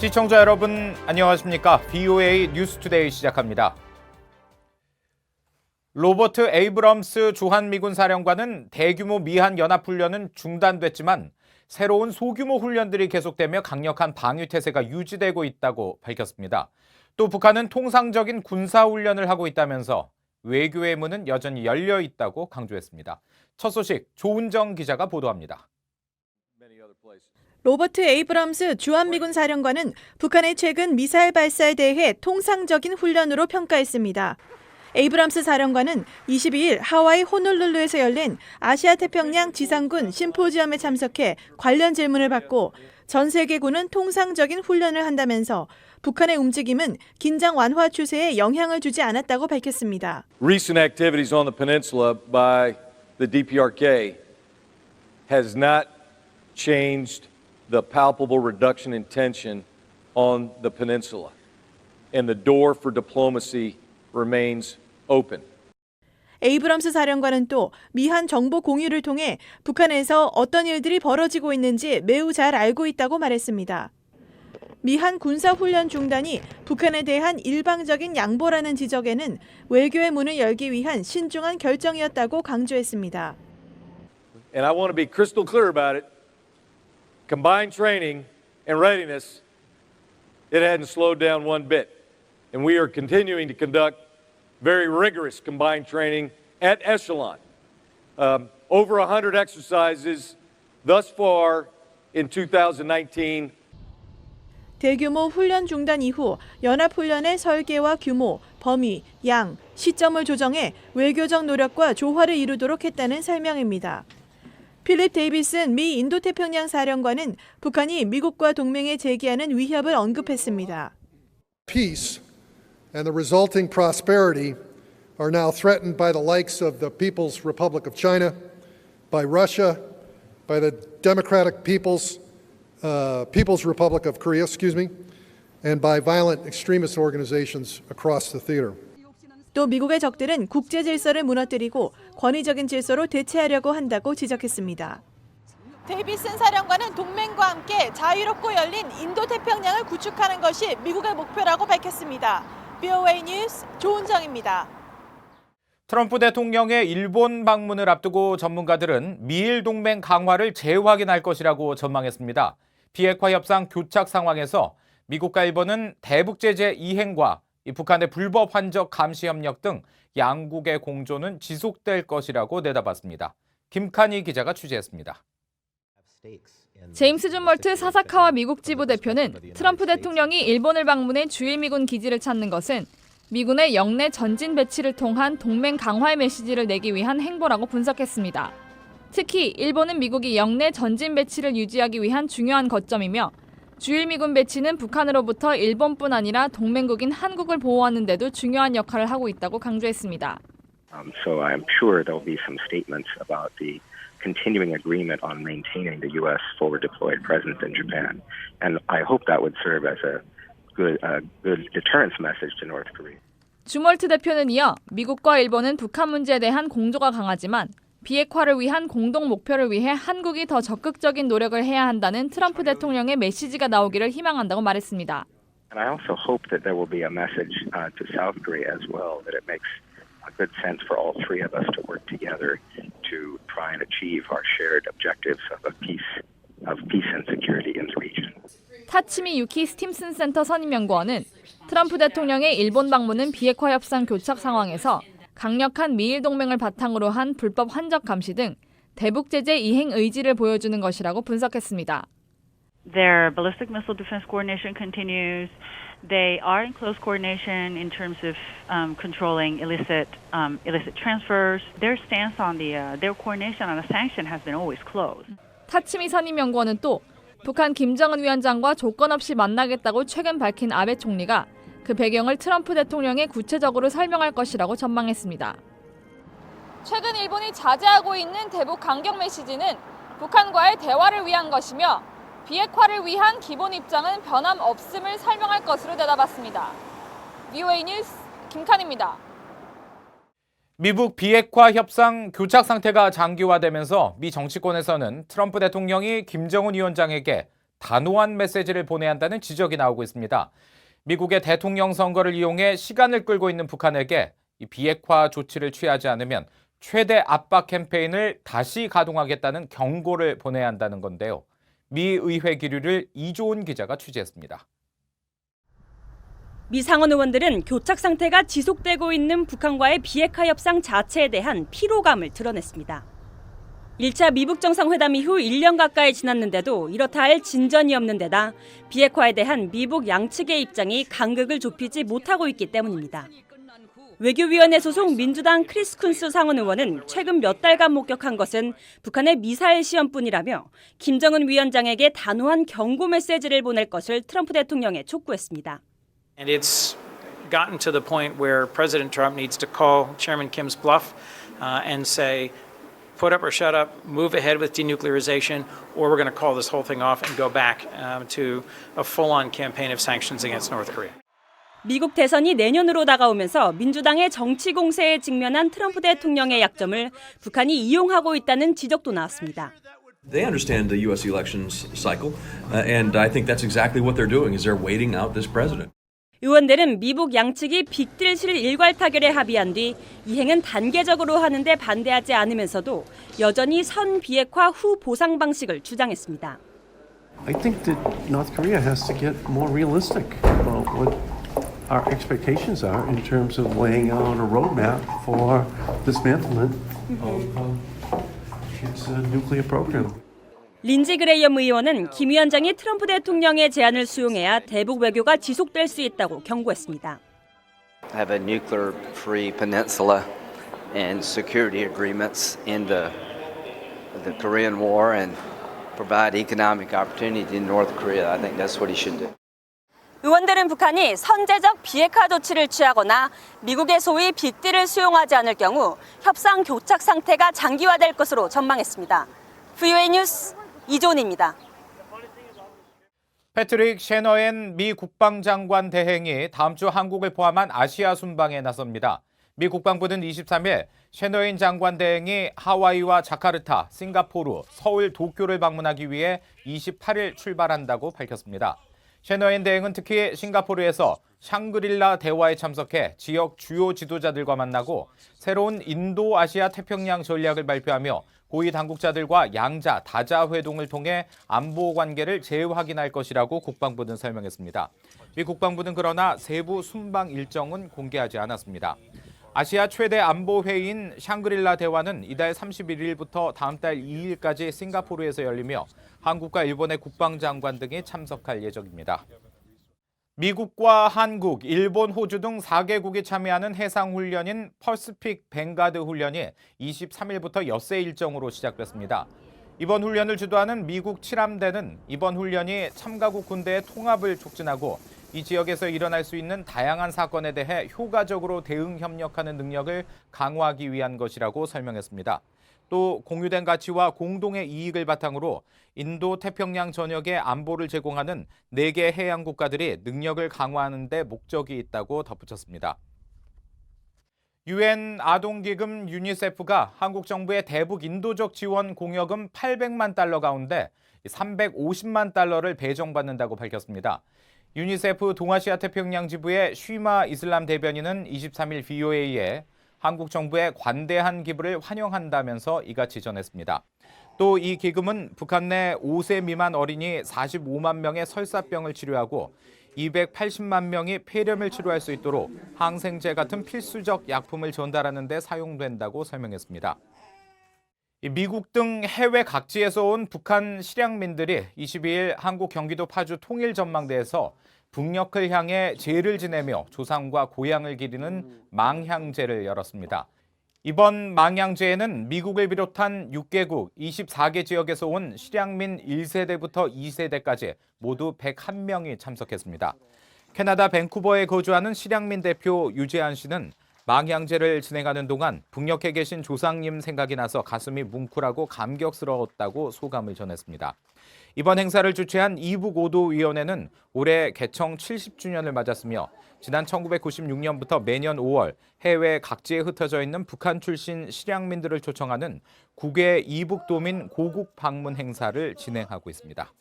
시청자 여러분 안녕하십니까? VOA 뉴스투데이 시작합니다. 로버트 에이브럼스 주한미군 사령관은 대규모 미한 연합훈련은 중단됐지만 새로운 소규모 훈련들이 계속되며 강력한 방위태세가 유지되고 있다고 밝혔습니다. 또 북한은 통상적인 군사훈련을 하고 있다면서 외교의 문은 여전히 열려 있다고 강조했습니다. 첫 소식 조은정 기자가 보도합니다. 로버트 에이브럼스 주한미군 사령관은 북한의 최근 미사일 발사에 대해 통상적인 훈련으로 평가했습니다. 에이브럼스 사령관은 22일 하와이 호놀룰루에서 열린 아시아태평양 지상군 심포지엄에 참석해 관련 질문을 받고 전 세계군은 통상적인 훈련을 한다면서 북한의 움직임은 긴장 완화 추세에 영향을 주지 않았다고 밝혔습니다. Recent activities on the peninsula by the DPRK has not changed the palpable reduction in tension on the peninsula, and the door for diplomacy remains open. 에이브럼스 사령관은 또 미한 정보 공유를 통해 북한에서 어떤 일들이 벌어지고 있는지 매우 잘 알고 있다고 말했습니다. 미한 군사훈련 중단이 북한에 대한 일방적인 양보라는 지적에는 외교의 문을 열기 위한 신중한 결정이었다고 강조했습니다. And I want to be crystal clear about it. Combined training and readiness, it hadn't slowed down one bit. And we are continuing to conduct very rigorous combined training at echelon. Over 100 exercises thus far in 2019. 대규모 훈련 중단 이후 연합훈련의 설계와 규모, 범위, 양, 시점을 조정해 외교적 노력과 조화를 이루도록 했다는 설명입니다. 필립 데이비슨 미 인도태평양 사령관은 북한이 미국과 동맹에 제기하는 위협을 언급했습니다. Peace and the resulting prosperity are now threatened by the likes of the People's Republic of China, by Russia, by the Democratic People's Republic of Korea, and by violent extremist organizations across the theater. 또 미국의 적들은 국제 질서를 무너뜨리고 권위적인 질서로 대체하려고 한다고 지적했습니다. 데이비슨 사령관은 동맹과 함께 자유롭고 열린 인도태평양을 구축하는 것이 미국의 목표라고 밝혔습니다. VOA 뉴스 조은정입니다. 트럼프 대통령의 일본 방문을 앞두고 전문가들은 미일 동맹 강화를 재확인할 것이라고 전망했습니다. 비핵화 협상 교착 상황에서 미국과 일본은 대북 제재 이행과 북한의 불법 환적 감시 협력 등 양국의 공조는 지속될 것이라고 내다봤습니다. 김칸희 기자가 취재했습니다. 제임스 존 멀트 사사카와 미국 지부 대표는 트럼프 대통령이 일본을 방문해 주일미군 기지를 찾는 것은 미군의 영내 전진 배치를 통한 동맹 강화의 메시지를 내기 위한 행보라고 분석했습니다. 특히 일본은 미국이 영내 전진 배치를 유지하기 위한 중요한 거점이며 주일미군 배치는 북한으로부터 일본뿐 아니라 동맹국인 한국을 보호하는 데도 중요한 역할을 하고 있다고 강조했습니다. So I'm sure there'll be some statements about the continuing agreement on maintaining the U.S. forward deployed presence in Japan, and I hope that would serve as a good deterrence message to North Korea. 주멀트 대표는 이어 미국과 일본은 북한 문제에 대한 공조가 강하지만 비핵화를 위한 공동 목표를 위해 한국이 더 적극적인 노력을 해야 한다는 트럼프 대통령의 메시지가 나오기를 희망한다고 말했습니다. And I also hope that there will be a message to South Korea as well, that it makes a good sense for all three of us to work together to try and achieve our shared objectives of peace and security in the region. 타치미 유키 스팀슨 센터 선임연구원은 트럼프 대통령의 일본 방문은 비핵화 협상 교착 상황에서 강력한 미일 동맹을 바탕으로 한 불법 환적 감시 등 대북 제재 이행 의지를 보여주는 것이라고 분석했습니다. Their ballistic missile defense coordination continues. They are in close coordination in terms of controlling illicit transfers. Their stance on their coordination on a sanction has been always close. 타치미 선임연구원은 또 북한 김정은 위원장과 조건 없이 만나겠다고 최근 밝힌 아베 총리가 그 배경을 트럼프 대통령에 구체적으로 설명할 것이라고 전망했습니다. 최근 일본이 자제하고 있는 대북 강경 메시지는 북한과의 대화를 위한 것이며 비핵화를 위한 기본 입장은 변함없음을 설명할 것으로 내다봤습니다. VOA 뉴스 김칸입니다. 미북 비핵화 협상 교착 상태가 장기화되면서 미 정치권에서는 트럼프 대통령이 김정은 위원장에게 단호한 메시지를 보내야 한다는 지적이 나오고 있습니다. 미국의 대통령 선거를 이용해 시간을 끌고 있는 북한에게 이 비핵화 조치를 취하지 않으면 최대 압박 캠페인을 다시 가동하겠다는 경고를 보내야 한다는 건데요. 미 의회 기류를 이조은 기자가 취재했습니다. 미 상원 의원들은 교착 상태가 지속되고 있는 북한과의 비핵화 협상 자체에 대한 피로감을 드러냈습니다. 1차 미북 정상회담 이후 1년 가까이 지났는데도 이렇다 할 진전이 없는 데다 비핵화에 대한 미북 양측의 입장이 간극을 좁히지 못하고 있기 때문입니다. 외교위원회 소속 민주당 크리스 쿤스 상원 의원은 최근 몇 달간 목격한 것은 북한의 미사일 시험뿐이라며 김정은 위원장에게 단호한 경고 메시지를 보낼 것을 트럼프 대통령에 촉구했습니다. And it's gotten to the point where President Trump needs to call Chairman Kim's bluff and say, put up or shut up, move ahead with denuclearization, or we're going to call this whole thing off and go back to a full-on campaign of sanctions against North Korea. 미국 대선이 내년으로 다가오면서 민주당의 정치 공세에 직면한 트럼프 대통령의 약점을 북한이 이용하고 있다는 지적도 나왔습니다. They understand the U.S. elections cycle, and I think that's exactly what they're doing, is they're waiting out this president. 의원들은 미북 양측이 빅딜실 일괄 타결에 합의한 뒤 이행은 단계적으로 하는데 반대하지 않으면서도 여전히 선 비핵화 후 보상 방식을 주장했습니다. I think that North Korea has to get more realistic about what our expectations are in terms of laying out a roadmap for dismantlement of its nuclear program. 린지 그레이엄 의원은 김 위원장이 트럼프 대통령의 제안을 수용해야 대북 외교가 지속될 수 있다고 경고했습니다. Have a nuclear-free peninsula and security agreements in the Korean War and provide economic opportunity in North Korea. I think that's what he should do. 의원들은 북한이 선제적 비핵화 조치를 취하거나 미국의 소위 빅딜을 수용하지 않을 경우 협상 교착 상태가 장기화될 것으로 전망했습니다. VOA 뉴스 이조은입니다. 패트릭 셰너엔 미 국방장관 대행이 다음 주 한국을 포함한 아시아 순방에 나섭니다. 미 국방부는 23일 셰너엔 장관 대행이 하와이와 자카르타, 싱가포르, 서울, 도쿄를 방문하기 위해 28일 출발한다고 밝혔습니다. 셰너엔 대행은 특히 싱가포르에서 샹그릴라 대화에 참석해 지역 주요 지도자들과 만나고 새로운 인도아시아 태평양 전략을 발표하며 고위 당국자들과 양자, 다자 회동을 통해 안보 관계를 재확인할 것이라고 국방부는 설명했습니다. 미 국방부는 그러나 세부 순방 일정은 공개하지 않았습니다. 아시아 최대 안보 회의인 샹그릴라 대화는 이달 31일부터 다음 달 2일까지 싱가포르에서 열리며 한국과 일본의 국방장관 등이 참석할 예정입니다. 미국과 한국, 일본, 호주 등 4개국이 참여하는 해상훈련인 퍼시픽 뱅가드 훈련이 23일부터 엿새 일정으로 시작됐습니다. 이번 훈련을 주도하는 미국 7함대는 이번 훈련이 참가국 군대의 통합을 촉진하고 이 지역에서 일어날 수 있는 다양한 사건에 대해 효과적으로 대응 협력하는 능력을 강화하기 위한 것이라고 설명했습니다. 또 공유된 가치와 공동의 이익을 바탕으로 인도 태평양 전역에 안보를 제공하는 4개 해양 국가들이 능력을 강화하는 데 목적이 있다고 덧붙였습니다. UN 아동기금 유니세프가 한국 정부의 대북 인도적 지원 공여금 800만 달러 가운데 350만 달러를 배정받는다고 밝혔습니다. 유니세프 동아시아 태평양 지부의 쉬마 이슬람 대변인은 23일 VOA에 한국 정부의 관대한 기부를 환영한다면서 이같이 전했습니다. 또 이 기금은 북한 내 5세 미만 어린이 45만 명의 설사병을 치료하고 280만 명이 폐렴을 치료할 수 있도록 항생제 같은 필수적 약품을 전달하는 데 사용된다고 설명했습니다. 미국 등 해외 각지에서 온 북한 실향민들이 22일 한국 경기도 파주 통일전망대에서 북녘을 향해 제를 지내며 조상과 고향을 기리는 망향제를 열었습니다. 이번 망향제에는 미국을 비롯한 6개국 24개 지역에서 온 실향민 1세대부터 2세대까지 모두 101명이 참석했습니다. 캐나다 밴쿠버에 거주하는 실향민 대표 유재한 씨는 망향제를 진행하는 동안 북녘에 계신 조상님 생각이 나서 가슴이 뭉클하고 감격스러웠다고 소감을 전했습니다. 이번 행사를 주최한 이북오도위원회는 올해 개청 70주년을 맞았으며 지난 1996년부터 매년 5월 해외 각지에 흩어져 있는 북한 출신 실향민들을 초청하는 국외 이북도민 고국 방문 행사를 진행하고 있습니다.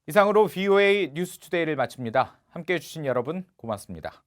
이상으로 VOA 뉴스투데이를 마칩니다. 함께해 주신 여러분 고맙습니다.